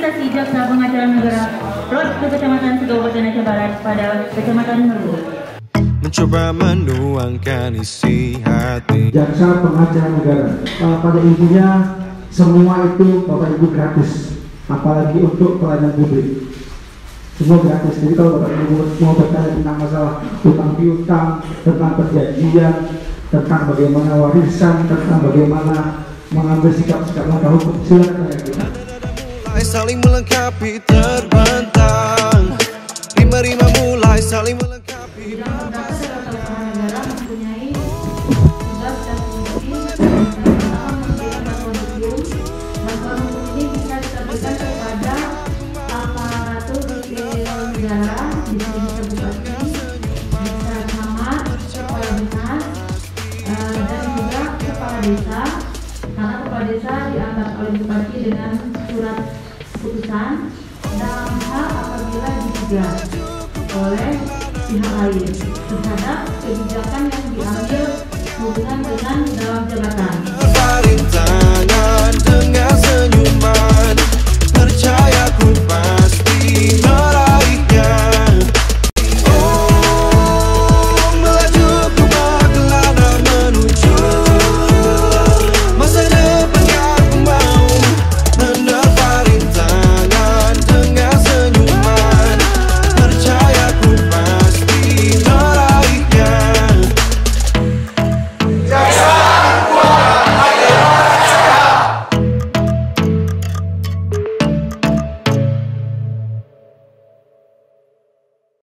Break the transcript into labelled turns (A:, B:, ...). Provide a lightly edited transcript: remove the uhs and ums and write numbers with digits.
A: implementasi Jaksa Pengacara Negara Plot ke Kecamatan Kabupaten Aceh Barat pada Kecamatan Meru.
B: Mencoba menuangkan isi hati.
C: Jaksa Pengacara Negara, pada intinya semua itu Bapak Ibu gratis, apalagi untuk pelayanan publik. Semua gratis. Jadi kalau Bapak Ibu mau bertanya tentang masalah utang piutang, tentang perjanjian, tentang bagaimana warisan, tentang bagaimana mengambil sikap-sikap langkah hukum, silakan tanya kita.
B: Mulai saling melengkapi terbentang, rima-rima mulai saling melengkapi.
A: Negara mempunyai tugas dan fungsi pertama memberikan bantuan hukum. Bantuan hukum ini bisa diberikan kepada aparatur sipil negara, bisa bupati, bisa camat, kepala dinas, dan juga kepala desa. Karena kepala desa dianggap oleh bupati dengan surat putusan dalam hal apabila diduga oleh pihak lain terhadap kebijakan yang diambil